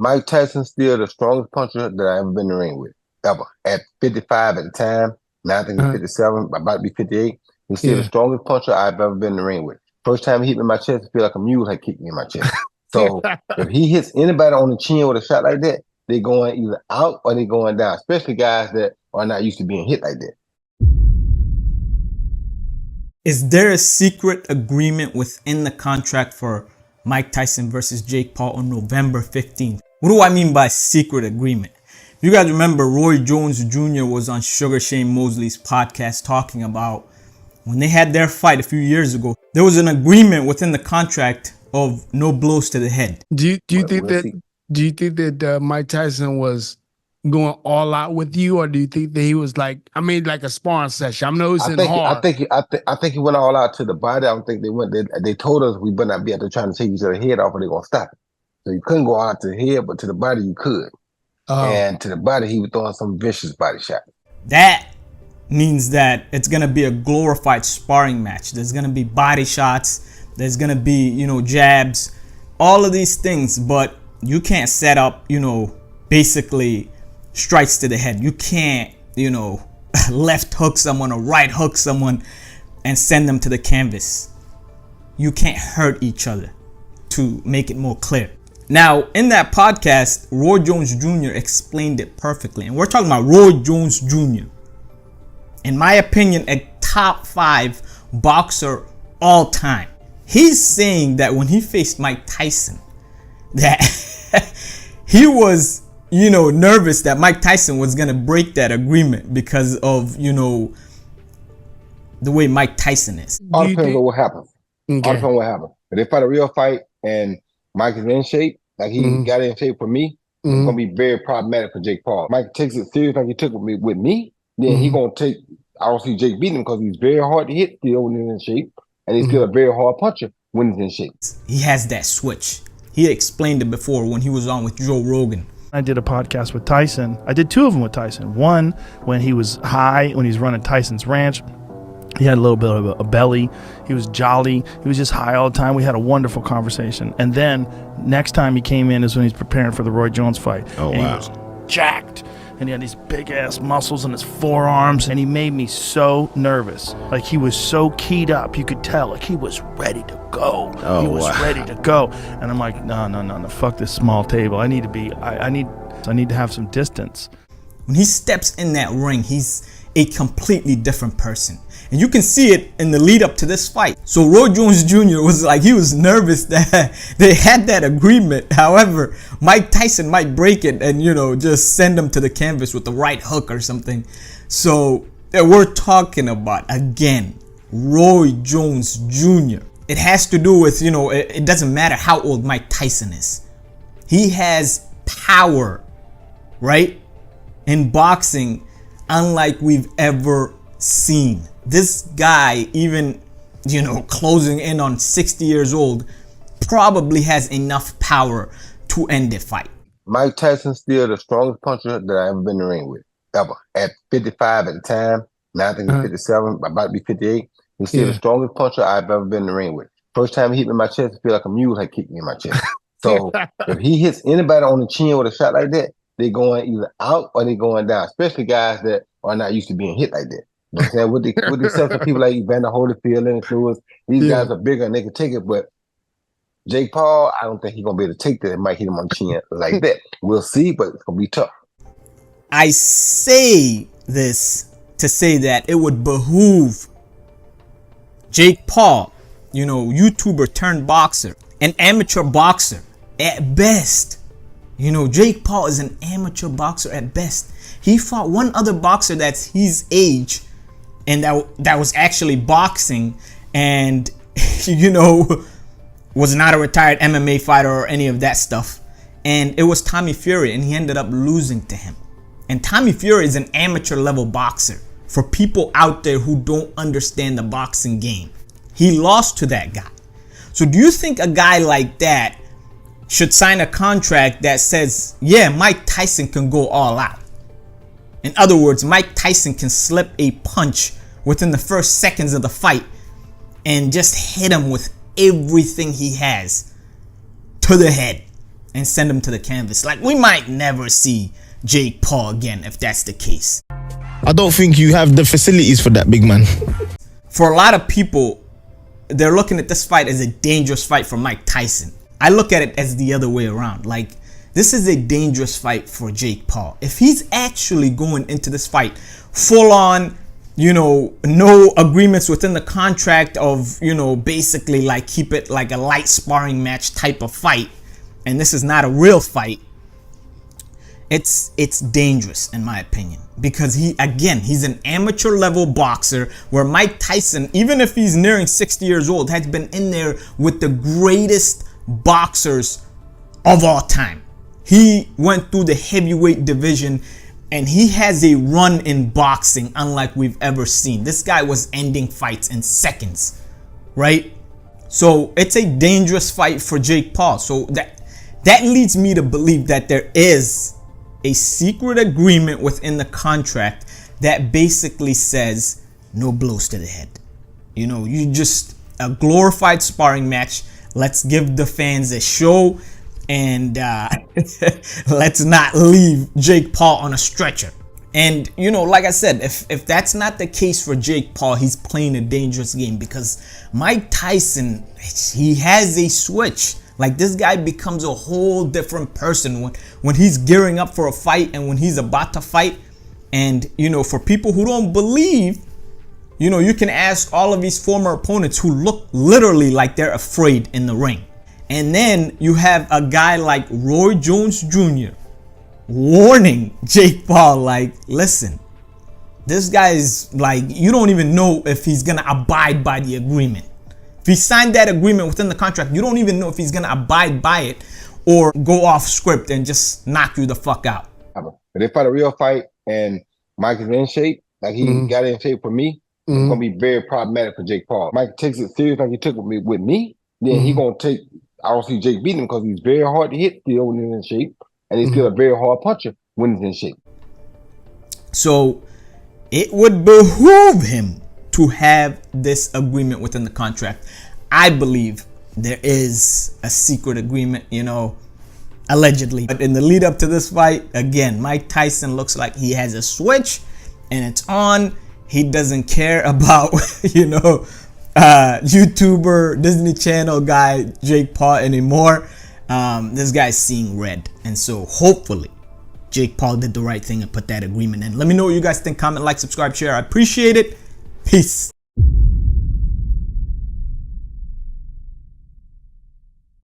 Mike Tyson's still the strongest puncher that I ever been in the ring with, ever. At 55 at the time, now I think he's 57, about to be 58. He's still the strongest puncher I've ever been in the ring with. First time he hit me in my chest, I feel like a mule had kicked me in my chest. So if he hits anybody on the chin with a shot like that, they going either out or they going down, especially guys that are not used to being hit like that. Is there a secret agreement within the contract for Mike Tyson versus Jake Paul on November 15th? What do I mean by secret agreement? If you guys remember, Roy Jones Jr. was on Sugar Shane Mosley's podcast talking about when they had their fight a few years ago, there was an agreement within the contract of no blows to the head. Do you think that Mike Tyson was going all out with you, or do you think that he was like a sparring session? I'm noticing hard. I think he went all out to the body. I don't think they went. They told us we better not be out there trying to take each other's head off, or they're gonna stop it. So you couldn't go out to the head, but to the body you could. And to the body, he was throwing some vicious body shot. That means that it's gonna be a glorified sparring match. There's gonna be body shots. There's gonna be, jabs, all of these things, but you can't set up, basically strikes to the head. You can't, left hook someone or right hook someone and send them to the canvas. You can't hurt each other, to make it more clear. Now, in that podcast, Roy Jones Jr. explained it perfectly. And we're talking about Roy Jones Jr. In my opinion, a top 5 boxer all time. He's saying that when he faced Mike Tyson, that he was, nervous that Mike Tyson was going to break that agreement because of, the way Mike Tyson is. All depends on what happens. Okay. All depends on what happens. If they fight a real fight and Mike is in shape, like he got in shape for me, it's going to be very problematic for Jake Paul. Mike takes it serious like he took with me, then he going to take, I don't see Jake beating him because he's very hard to hit still when he's in shape, and he's still a very hard puncher when he's in shape. He has that switch. He explained it before when he was on with Joe Rogan. I did a podcast with Tyson. I did 2 of them with Tyson. One when he was high, when he's running Tyson's Ranch. He had a little bit of a belly. He was jolly. He was just high all the time. We had a wonderful conversation. And then next time he came in is when he's preparing for the Roy Jones fight. Oh, and wow. He was jacked. And he had these big ass muscles in his forearms. And he made me so nervous. Like he was so keyed up. You could tell. Like he was ready to go. Oh, he was ready to go. And I'm like, no. Fuck this small table. I need to be, I need to have some distance. When he steps in that ring, he's a completely different person. And you can see it in the lead up to this fight. So Roy Jones Jr. was like, he was nervous that they had that agreement. However, Mike Tyson might break it and, just send him to the canvas with the right hook or something. So we're talking about, again, Roy Jones Jr. It has to do with, it doesn't matter how old Mike Tyson is. He has power, right? In boxing, unlike we've ever seen. This guy, even, closing in on 60 years old, probably has enough power to end the fight. Mike Tyson's still the strongest puncher that I ever been in the ring with, ever. At 55 at the time, now I think he's 57, about to be 58. He's still the strongest puncher I've ever been in the ring with. First time he hit me in my chest, I feel like a mule had kicked me in my chest. So if he hits anybody on the chin with a shot like that, they going either out or they going down, especially guys that are not used to being hit like that. You know what I'm saying? With the exception of people like Evander Holyfield, Lennox Lewis, these guys are bigger and they can take it, but Jake Paul, I don't think he's going to be able to take that. It might hit him on the chin like that. We'll see, but it's going to be tough. I say this to say that it would behoove Jake Paul, YouTuber turned boxer, an amateur boxer at best. Jake Paul is an amateur boxer at best. He fought one other boxer that's his age, and that was actually boxing, and was not a retired MMA fighter or any of that stuff. And it was Tommy Fury, and he ended up losing to him. And Tommy Fury is an amateur level boxer. For people out there who don't understand the boxing game, he lost to that guy. So do you think a guy like that should sign a contract that says, yeah, Mike Tyson can go all out? In other words, Mike Tyson can slip a punch within the first seconds of the fight and just hit him with everything he has to the head and send him to the canvas. Like, we might never see Jake Paul again if that's the case. I don't think you have the facilities for that, big man. For a lot of people, they're looking at this fight as a dangerous fight for Mike Tyson. I look at it as the other way around. Like, this is a dangerous fight for Jake Paul. If he's actually going into this fight full on, you know, no agreements within the contract of, you know, basically like keep it like a light sparring match type of fight, and this is not a real fight, it's dangerous in my opinion, because he's an amateur level boxer, where Mike Tyson, even if he's nearing 60 years old, has been in there with the greatest boxers of all time. He went through the heavyweight division, and he has a run in boxing unlike we've ever seen. This guy was ending fights in seconds, right? So it's a dangerous fight for Jake Paul. So that leads me to believe that there is a secret agreement within the contract that basically says no blows to the head. You know, you just a glorified sparring match. Let's give the fans a show, and let's not leave Jake Paul on a stretcher. And, you know, like I said, if that's not the case for Jake Paul, he's playing a dangerous game, because Mike Tyson, he has a switch. Like, this guy becomes a whole different person when he's gearing up for a fight and when he's about to fight. And, you know, for people who don't believe, you know, you can ask all of these former opponents who look literally like they're afraid in the ring. And then you have a guy like Roy Jones Jr. warning Jake Paul, like, listen, this guy is like, you don't even know if he's going to abide by the agreement. If he signed that agreement within the contract, you don't even know if he's going to abide by it or go off script and just knock you the fuck out. But if I had a real fight and Mike is in shape, like he got in shape for me, it's going to be very problematic for Jake Paul. Mike takes it serious like he took with me, then he going to take, I don't see Jake beating him, because he's very hard to hit still when he's in shape, and he's still a very hard puncher when he's in shape. So it would behoove him to have this agreement within the contract. I believe there is a secret agreement, you know, allegedly. But in the lead up to this fight, again, Mike Tyson looks like he has a switch and it's on. He doesn't care about, you know, YouTuber, Disney Channel guy Jake Paul anymore. This guy's seeing red. And so hopefully Jake Paul did the right thing and put that agreement in. Let me know what you guys think. Comment, like, subscribe, share. I appreciate it. Peace.